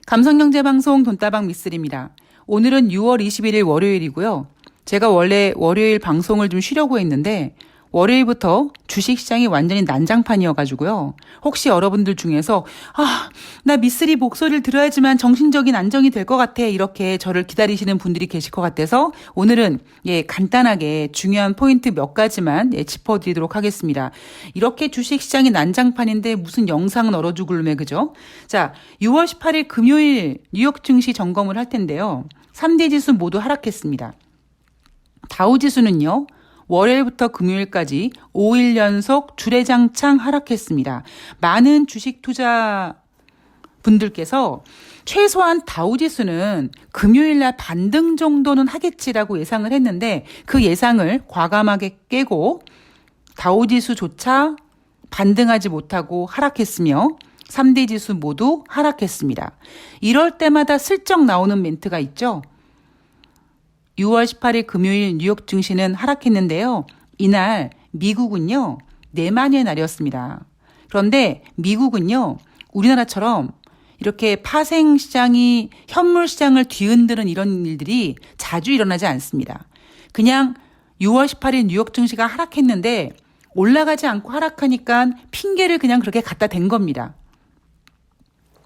감성경제방송 돈다방 미쓰리입니다. 오늘은 6월 21일 월요일이고요. 제가 원래 월요일 방송을 좀 쉬려고 했는데 월요일부터 주식시장이 완전히 난장판이어가지고요. 혹시 여러분들 중에서 나 미쓰리 목소리를 들어야지만 정신적인 안정이 될 것 같아 이렇게 저를 기다리시는 분들이 계실 것 같아서 오늘은 간단하게 중요한 포인트 몇 가지만 짚어드리도록 하겠습니다. 이렇게 주식시장이 난장판인데 무슨 영상은 얼어 죽을매 그죠? 자, 6월 18일 금요일 뉴욕 증시 점검을 할 텐데요. 3대 지수 모두 하락했습니다. 다우지수는요. 월요일부터 금요일까지 5일 연속 주례장창 하락했습니다. 많은 주식 투자 분들께서 최소한 다우지수는 금요일날 반등 정도는 하겠지라고 예상을 했는데 그 예상을 과감하게 깨고 다우지수조차 반등하지 못하고 하락했으며 3대 지수 모두 하락했습니다. 이럴 때마다 슬쩍 나오는 멘트가 있죠. 6월 18일 금요일 뉴욕 증시는 하락했는데요. 이날 미국은요. 내만의 날이었습니다. 그런데 미국은요. 우리나라처럼 이렇게 파생시장이 현물시장을 뒤흔드는 이런 일들이 자주 일어나지 않습니다. 그냥 6월 18일 뉴욕 증시가 하락했는데 올라가지 않고 하락하니까 핑계를 그냥 그렇게 갖다 댄 겁니다.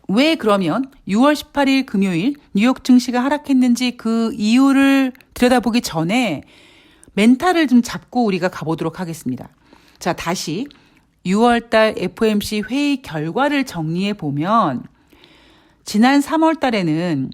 왜 그러면 6월 18일 금요일 뉴욕 증시가 하락했는지 그 이유를 들여다보기 전에 멘탈을 좀 잡고 우리가 가보도록 하겠습니다. 자, 다시 6월 달 FOMC 회의 결과를 정리해 보면 지난 3월 달에는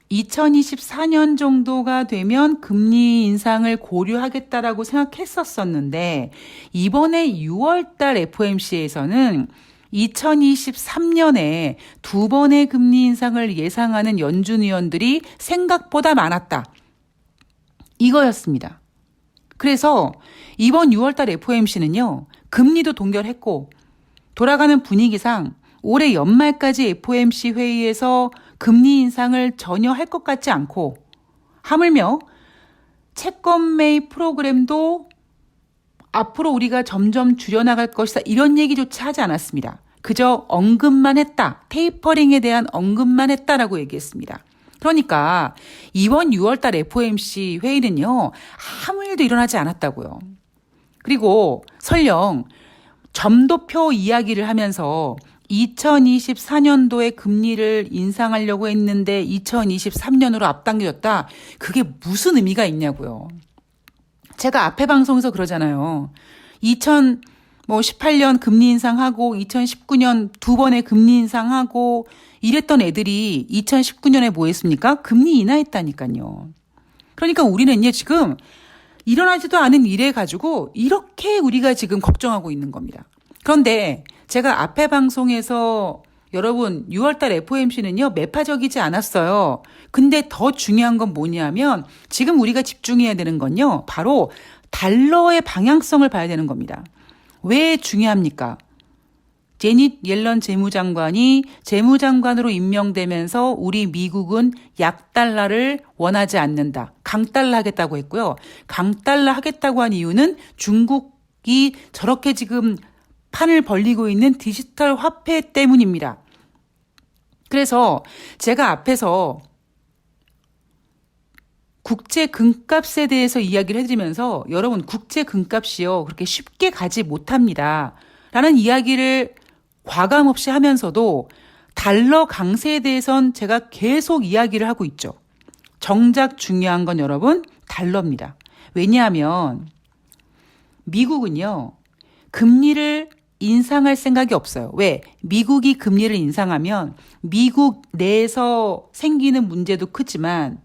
2024년 정도가 되면 금리 인상을 고려하겠다라고 생각했었었는데 이번에 6월 달 FOMC에서는 2023년에 2번의 금리 인상을 예상하는 연준 위원들이 생각보다 많았다. 이거였습니다. 그래서 이번 6월달 FOMC는요. 금리도 동결했고 돌아가는 분위기상 올해 연말까지 FOMC 회의에서 금리 인상을 전혀 할 것 같지 않고 하물며 채권 매입 프로그램도 앞으로 우리가 점점 줄여나갈 것이다. 이런 얘기조차 하지 않았습니다. 그저 언급만 했다. 테이퍼링에 대한 언급만 했다라고 얘기했습니다. 그러니까 이번 6월달 FOMC 회의는요. 아무 일도 일어나지 않았다고요. 그리고 설령 점도표 이야기를 하면서 2024년도에 금리를 인상하려고 했는데 2023년으로 앞당겨졌다. 그게 무슨 의미가 있냐고요. 제가 앞에 방송에서 그러잖아요. 2018년 금리 인상하고 2019년 2번의 금리 인상하고 이랬던 애들이 2019년에 뭐 했습니까? 금리 인하했다니까요. 그러니까 우리는요 지금 일어나지도 않은 일에 가지고 이렇게 우리가 지금 걱정하고 있는 겁니다. 그런데 제가 앞에 방송에서 여러분 6월달 FOMC는요 매파적이지 않았어요. 근데 더 중요한 건 뭐냐면 지금 우리가 집중해야 되는 건요. 바로 달러의 방향성을 봐야 되는 겁니다. 왜 중요합니까? 제닛 옐런 재무장관이 재무장관으로 임명되면서 우리 미국은 약달러를 원하지 않는다. 강달러 하겠다고 했고요. 강달러 하겠다고 한 이유는 중국이 저렇게 지금 판을 벌리고 있는 디지털 화폐 때문입니다. 그래서 제가 앞에서 국제 금값에 대해서 이야기를 해드리면서 여러분 국제 금값이요 그렇게 쉽게 가지 못합니다. 라는 이야기를 과감 없이 하면서도 달러 강세에 대해선 제가 계속 이야기를 하고 있죠. 정작 중요한 건 여러분 달러입니다. 왜냐하면 미국은요 금리를 인상할 생각이 없어요. 왜? 미국이 금리를 인상하면 미국 내에서 생기는 문제도 크지만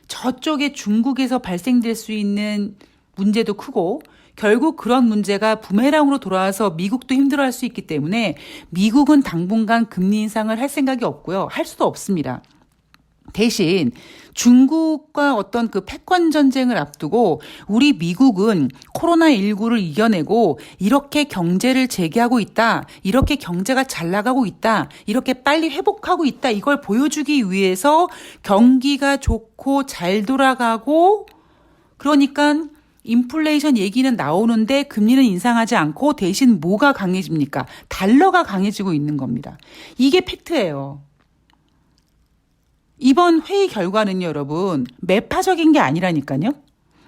저쪽에 중국에서 발생될 수 있는 문제도 크고 결국 그런 문제가 부메랑으로 돌아와서 미국도 힘들어할 수 있기 때문에 미국은 당분간 금리 인상을 할 생각이 없고요. 할 수도 없습니다. 대신 중국과 어떤 그 패권 전쟁을 앞두고 우리 미국은 코로나19를 이겨내고 이렇게 경제를 재개하고 있다. 이렇게 경제가 잘 나가고 있다. 이렇게 빨리 회복하고 있다. 이걸 보여주기 위해서 경기가 좋고 잘 돌아가고 그러니까 인플레이션 얘기는 나오는데 금리는 인상하지 않고 대신 뭐가 강해집니까? 달러가 강해지고 있는 겁니다. 이게 팩트예요. 이번 회의 결과는요, 여러분, 매파적인 게 아니라니까요.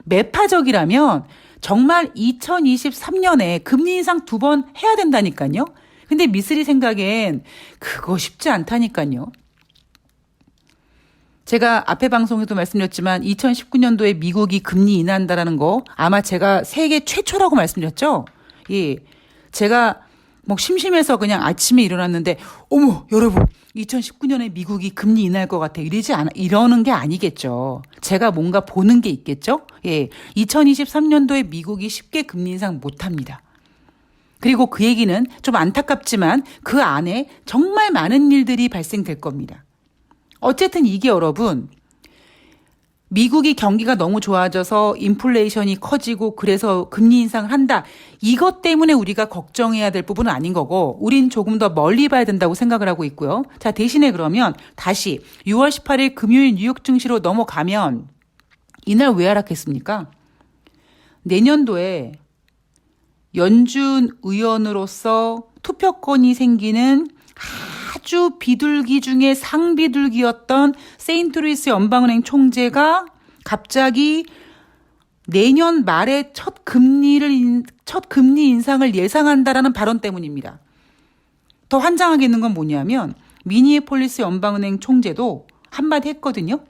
매파적이라면 정말 2023년에 금리 인상 2번 해야 된다니까요. 근데 미쓰리 생각엔 그거 쉽지 않다니까요. 제가 앞에 방송에도 말씀드렸지만 2019년도에 미국이 금리 인하한다라는 거 아마 제가 세계 최초라고 말씀드렸죠. 예. 제가 뭐 심심해서 그냥 아침에 일어났는데 어머 여러분 2019년에 미국이 금리 인하할 것 같아 이러는 게 아니겠죠. 제가 뭔가 보는 게 있겠죠. 예. 2023년도에 미국이 쉽게 금리 인상 못합니다. 그리고 그 얘기는 좀 안타깝지만 그 안에 정말 많은 일들이 발생될 겁니다. 어쨌든 이게 여러분 미국이 경기가 너무 좋아져서 인플레이션이 커지고 그래서 금리 인상을 한다. 이것 때문에 우리가 걱정해야 될 부분은 아닌 거고 우린 조금 더 멀리 봐야 된다고 생각을 하고 있고요. 자, 대신에 그러면 다시 6월 18일 금요일 뉴욕 증시로 넘어가면 이날 왜 하락했습니까? 내년도에 연준 의원으로서 투표권이 생기는 아주 비둘기 중에 상비둘기였던 세인트루이스 연방은행 총재가 갑자기 내년 말에 첫 금리 인상을 예상한다라는 발언 때문입니다. 더 환장하게 있는 건 뭐냐면 미니애폴리스 연방은행 총재도 한마디 했거든요.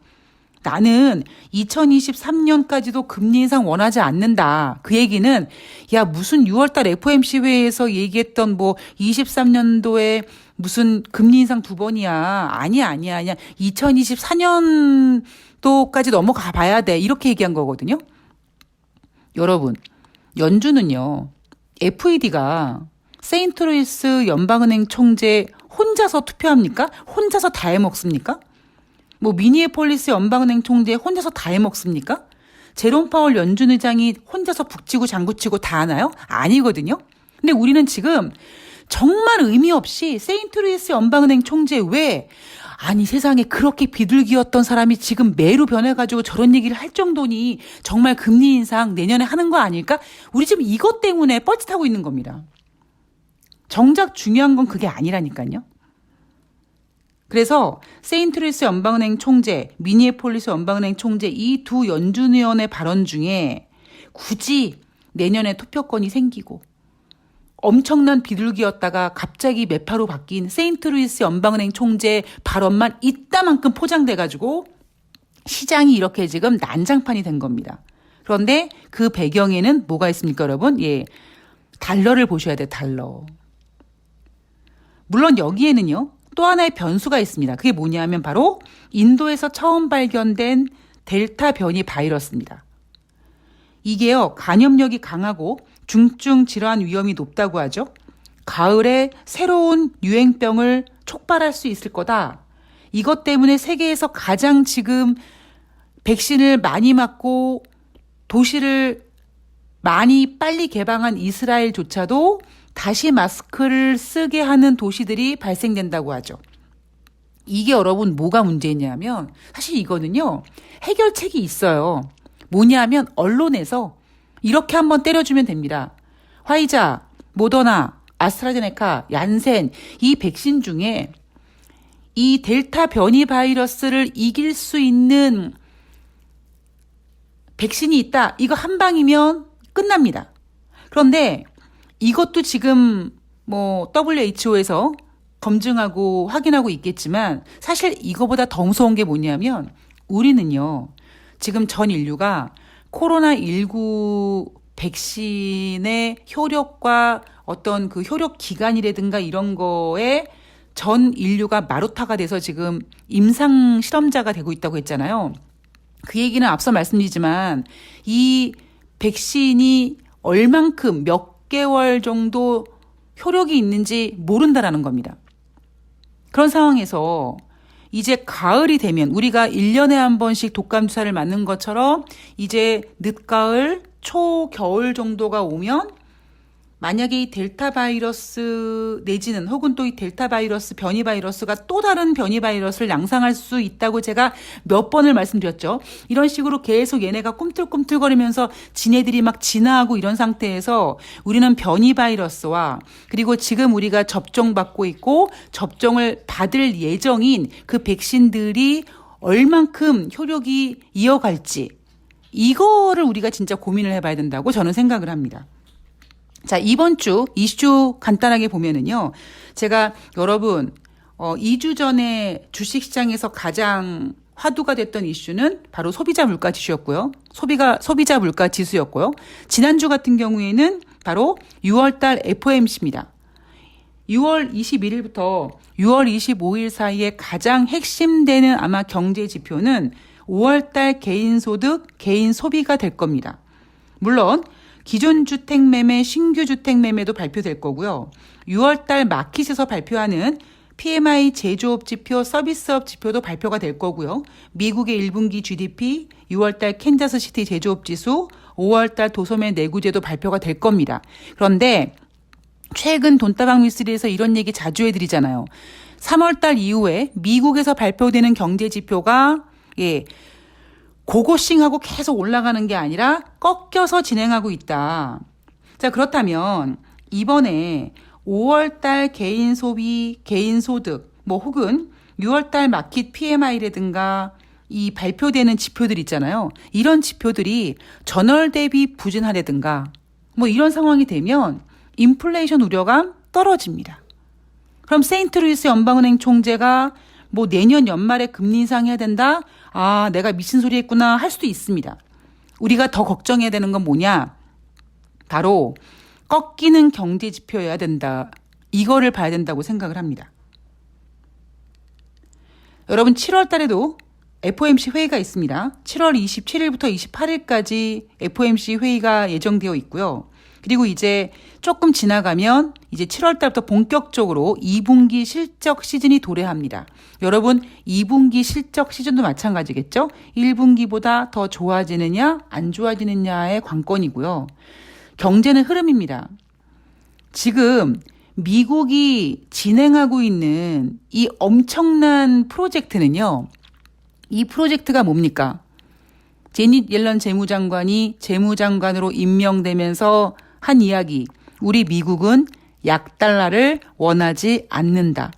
나는 2023년까지도 금리 인상 원하지 않는다. 그 얘기는 야 무슨 6월달 FOMC 회의에서 얘기했던 뭐 23년도에 무슨 금리 인상 2번이야. 아니야. 2024년도까지 넘어가 봐야 돼. 이렇게 얘기한 거거든요. 여러분, 연준은요. FED가 세인트루이스 연방은행 총재 혼자서 투표합니까? 혼자서 다 해먹습니까? 뭐 미니애폴리스 연방은행 총재 혼자서 다 해먹습니까? 제롬 파월 연준 의장이 혼자서 북치고 장구치고 다 하나요? 아니거든요. 근데 우리는 지금 정말 의미 없이 세인트루이스 연방은행 총재 왜 아니 세상에 그렇게 비둘기였던 사람이 지금 매로 변해가지고 저런 얘기를 할 정도니 정말 금리 인상 내년에 하는 거 아닐까? 우리 지금 이것 때문에 뻘짓하고 있는 겁니다. 정작 중요한 건 그게 아니라니까요. 그래서 세인트루이스 연방은행 총재, 미니애폴리스 연방은행 총재 이 두 연준 의원의 발언 중에 굳이 내년에 투표권이 생기고 엄청난 비둘기였다가 갑자기 매파로 바뀐 세인트루이스 연방은행 총재 발언만 이따만큼 포장돼가지고 시장이 이렇게 지금 난장판이 된 겁니다. 그런데 그 배경에는 뭐가 있습니까, 여러분? 예, 달러를 보셔야 돼요, 달러. 물론 여기에는요. 또 하나의 변수가 있습니다. 그게 뭐냐면 바로 인도에서 처음 발견된 델타 변이 바이러스입니다. 이게요, 감염력이 강하고 중증 질환 위험이 높다고 하죠. 가을에 새로운 유행병을 촉발할 수 있을 거다. 이것 때문에 세계에서 가장 지금 백신을 많이 맞고 도시를 많이 빨리 개방한 이스라엘조차도 다시 마스크를 쓰게 하는 도시들이 발생된다고 하죠. 이게 여러분 뭐가 문제냐면 사실 이거는요. 해결책이 있어요. 뭐냐면 언론에서 이렇게 한번 때려주면 됩니다. 화이자, 모더나, 아스트라제네카, 얀센 이 백신 중에 이 델타 변이 바이러스를 이길 수 있는 백신이 있다. 이거 한 방이면 끝납니다. 그런데 이것도 지금 뭐 WHO에서 검증하고 확인하고 있겠지만 사실 이거보다 더 무서운 게 뭐냐면 우리는요. 지금 전 인류가 코로나19 백신의 효력과 어떤 그 효력 기간이라든가 이런 거에 전 인류가 마루타가 돼서 지금 임상 실험자가 되고 있다고 했잖아요. 그 얘기는 앞서 말씀드리지만 이 백신이 얼만큼 몇 개월 정도 효력이 있는지 모른다라는 겁니다. 그런 상황에서 이제 가을이 되면 우리가 1년에 한 번씩 독감 주사를 맞는 것처럼 이제 늦가을, 초겨울 정도가 오면 만약에 이 델타 바이러스 내지는 혹은 또 이 델타 바이러스, 변이 바이러스가 또 다른 변이 바이러스를 양상할 수 있다고 제가 몇 번을 말씀드렸죠. 이런 식으로 계속 얘네가 꿈틀꿈틀거리면서 지네들이 막 진화하고 이런 상태에서 우리는 변이 바이러스와 그리고 지금 우리가 접종받고 있고 접종을 받을 예정인 그 백신들이 얼만큼 효력이 이어갈지 이거를 우리가 진짜 고민을 해봐야 된다고 저는 생각을 합니다. 자, 이번 주 이슈 간단하게 보면은요. 제가 여러분 2주 전에 주식시장에서 가장 화두가 됐던 이슈는 바로 소비자 물가 지수였고요. 소비자 물가 지수였고요. 지난주 같은 경우에는 바로 6월달 FOMC입니다. 6월 21일부터 6월 25일 사이에 가장 핵심되는 아마 경제 지표는 5월달 개인소득, 개인 소비가 될 겁니다. 물론 기존 주택 매매, 신규 주택 매매도 발표될 거고요. 6월달 마켓에서 발표하는 PMI 제조업 지표, 서비스업 지표도 발표가 될 거고요. 미국의 1분기 GDP, 6월달 캔자스 시티 제조업 지수, 5월달 도소매 내구재도 발표가 될 겁니다. 그런데 최근 돈다방 미스리에서 이런 얘기 자주 해드리잖아요. 3월달 이후에 미국에서 발표되는 경제 지표가 고고싱하고 계속 올라가는 게 아니라 꺾여서 진행하고 있다. 자, 그렇다면 이번에 5월달 개인 소비, 개인 소득, 혹은 6월달 마켓 PMI라든가 이 발표되는 지표들 있잖아요. 이런 지표들이 전월 대비 부진하라든가 이런 상황이 되면 인플레이션 우려감 떨어집니다. 그럼 세인트루이스 연방은행 총재가 내년 연말에 금리 인상해야 된다? 아, 내가 미친 소리 했구나 할 수도 있습니다. 우리가 더 걱정해야 되는 건 뭐냐? 바로 꺾이는 경제 지표여야 된다. 이거를 봐야 된다고 생각을 합니다. 여러분 7월 달에도 FOMC 회의가 있습니다. 7월 27일부터 28일까지 FOMC 회의가 예정되어 있고요. 그리고 이제 조금 지나가면 이제 7월 달부터 본격적으로 2분기 실적 시즌이 도래합니다. 여러분 2분기 실적 시즌도 마찬가지겠죠? 1분기보다 더 좋아지느냐 안 좋아지느냐의 관건이고요. 경제는 흐름입니다. 지금 미국이 진행하고 있는 이 엄청난 프로젝트는요. 이 프로젝트가 뭡니까? 제닛 옐런 재무장관이 재무장관으로 임명되면서 한 이야기. 우리 미국은 약달러를 원하지 않는다.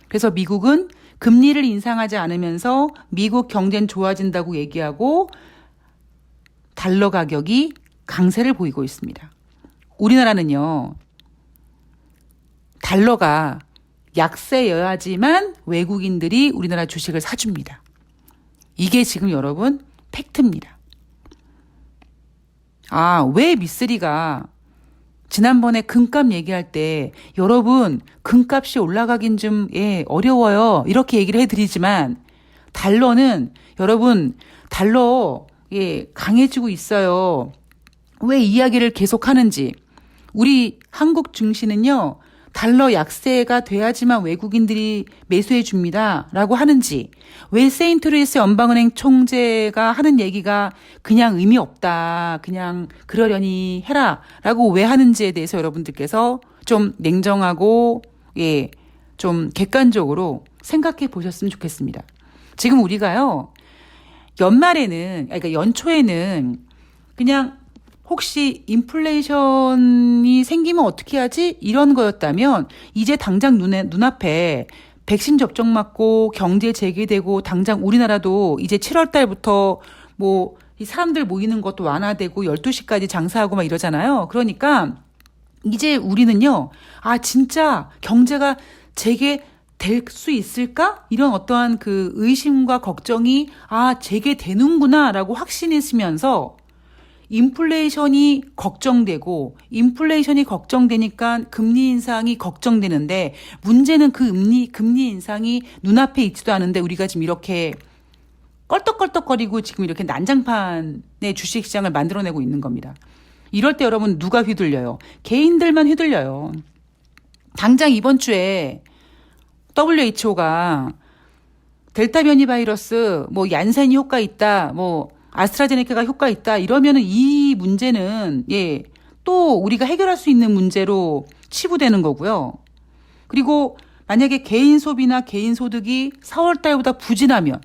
그래서 미국은 금리를 인상하지 않으면서 미국 경제는 좋아진다고 얘기하고 달러 가격이 강세를 보이고 있습니다. 우리나라는요. 달러가 약세여야지만 외국인들이 우리나라 주식을 사줍니다. 이게 지금 여러분 팩트입니다. 아, 왜 미쓰리가 지난번에 금값 얘기할 때 여러분 금값이 올라가긴 좀 어려워요. 이렇게 얘기를 해드리지만 달러는 여러분 달러 강해지고 있어요. 왜 이야기를 계속하는지. 우리 한국 증시는요. 달러 약세가 돼야지만 외국인들이 매수해 줍니다. 라고 하는지, 왜 세인트루이스 연방은행 총재가 하는 얘기가 그냥 의미 없다. 그냥 그러려니 해라. 라고 왜 하는지에 대해서 여러분들께서 좀 냉정하고 좀 객관적으로 생각해 보셨으면 좋겠습니다. 지금 우리가요. 연말에는 그러니까 연초에는 그냥 혹시 인플레이션이 생기면 어떻게 하지? 이런 거였다면 이제 당장 눈앞에 백신 접종 맞고 경제 재개되고 당장 우리나라도 이제 7월 달부터 이 사람들 모이는 것도 완화되고 12시까지 장사하고 막 이러잖아요. 그러니까 이제 우리는요. 아, 진짜 경제가 재개될 수 있을까? 이런 어떠한 그 의심과 걱정이 재개되는구나라고 확신했으면서 인플레이션이 걱정되니까 금리 인상이 걱정되는데 문제는 그 금리 인상이 눈앞에 있지도 않은데 우리가 지금 이렇게 껄떡껄떡거리고 지금 이렇게 난장판의 주식시장을 만들어내고 있는 겁니다. 이럴 때 여러분 누가 휘둘려요? 개인들만 휘둘려요. 당장 이번 주에 WHO가 델타 변이 바이러스 얀센이 효과 있다 아스트라제네카가 효과 있다 이러면은 이 문제는 또 우리가 해결할 수 있는 문제로 치부되는 거고요. 그리고 만약에 개인 소비나 개인 소득이 4월 달보다 부진하면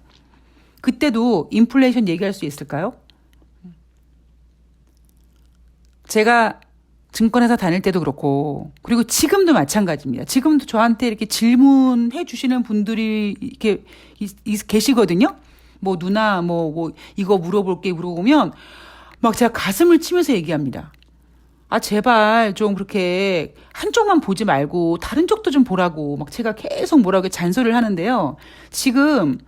그때도 인플레이션 얘기할 수 있을까요? 제가 증권회사 다닐 때도 그렇고 그리고 지금도 마찬가지입니다. 지금도 저한테 이렇게 질문해 주시는 분들이 이렇게 계시거든요. 뭐 누나 뭐 이거 물어보면 막 제가 가슴을 치면서 얘기합니다. 아, 제발 좀 그렇게 한쪽만 보지 말고 다른 쪽도 좀 보라고 막 제가 계속 뭐라고 잔소리를 하는데요. 지금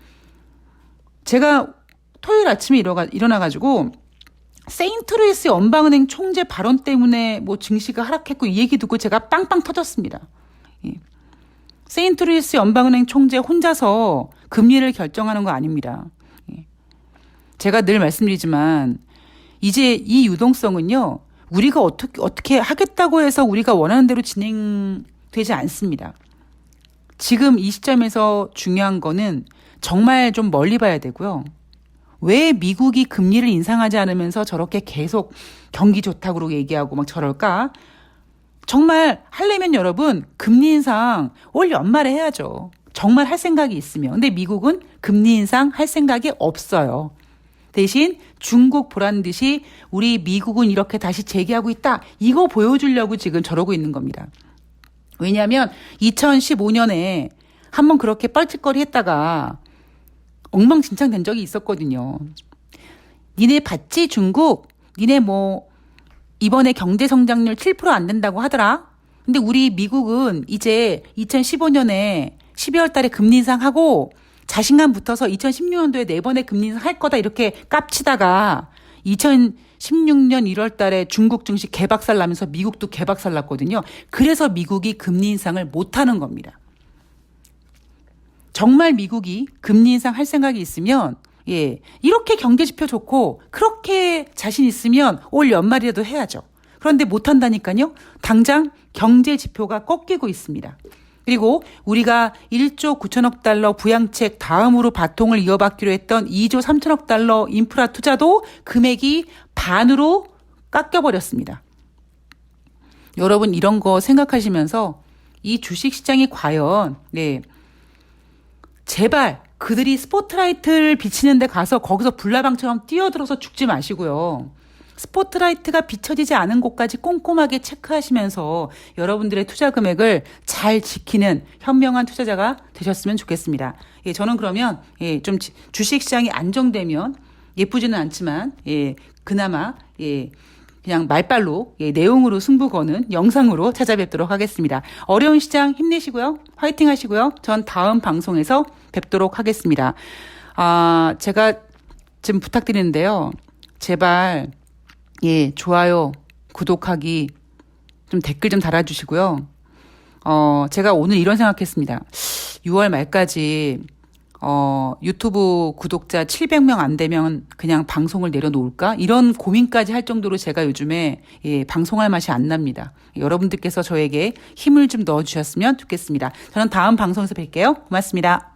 제가 토요일 아침에 일어나가지고 세인트루이스 연방은행 총재 발언 때문에 뭐 증시가 하락했고 이 얘기 듣고 제가 빵빵 터졌습니다. 예. 세인트루이스 연방은행 총재 혼자서 금리를 결정하는 거 아닙니다. 예. 제가 늘 말씀드리지만 이제 이 유동성은요. 우리가 어떻게 하겠다고 해서 우리가 원하는 대로 진행되지 않습니다. 지금 이 시점에서 중요한 거는 정말 좀 멀리 봐야 되고요. 왜 미국이 금리를 인상하지 않으면서 저렇게 계속 경기 좋다고 얘기하고 막 저럴까? 정말 하려면 여러분 금리 인상 올 연말에 해야죠. 정말 할 생각이 있으면. 근데 미국은 금리 인상 할 생각이 없어요. 대신 중국 보란 듯이 우리 미국은 이렇게 다시 재기하고 있다. 이거 보여주려고 지금 저러고 있는 겁니다. 왜냐하면 2015년에 한번 그렇게 뻘짓거리 했다가 엉망진창 된 적이 있었거든요. 니네 봤지 중국? 니네 뭐 이번에 경제성장률 7% 안 된다고 하더라. 근데 우리 미국은 이제 2015년에 12월 달에 금리 인상하고 자신감 붙어서 2016년도에 4번의 금리 인상 할 거다 이렇게 깝치다가 2016년 1월 달에 중국 증시 개박살 나면서 미국도 개박살 났거든요. 그래서 미국이 금리 인상을 못 하는 겁니다. 정말 미국이 금리 인상 할 생각이 있으면 이렇게 경제 지표 좋고 그렇게 자신 있으면 올 연말이라도 해야죠. 그런데 못 한다니까요. 당장 경제 지표가 꺾이고 있습니다. 그리고 우리가 1조 9천억 달러 부양책 다음으로 바통을 이어받기로 했던 2조 3천억 달러 인프라 투자도 금액이 반으로 깎여버렸습니다. 여러분 이런 거 생각하시면서 이 주식시장이 과연 제발 그들이 스포트라이트를 비치는 데 가서 거기서 불나방처럼 뛰어들어서 죽지 마시고요. 스포트라이트가 비춰지지 않은 곳까지 꼼꼼하게 체크하시면서 여러분들의 투자 금액을 잘 지키는 현명한 투자자가 되셨으면 좋겠습니다. 저는 그러면 좀 주식시장이 안정되면 예쁘지는 않지만 그나마 그냥 말빨로 내용으로 승부 거는 영상으로 찾아뵙도록 하겠습니다. 어려운 시장 힘내시고요. 화이팅 하시고요. 전 다음 방송에서 뵙도록 하겠습니다. 제가 지금 부탁드리는데요. 제발 좋아요, 구독하기, 좀 댓글 좀 달아주시고요. 제가 오늘 이런 생각했습니다. 6월 말까지 유튜브 구독자 700명 안 되면 그냥 방송을 내려놓을까? 이런 고민까지 할 정도로 제가 요즘에 방송할 맛이 안 납니다. 여러분들께서 저에게 힘을 좀 넣어주셨으면 좋겠습니다. 저는 다음 방송에서 뵐게요. 고맙습니다.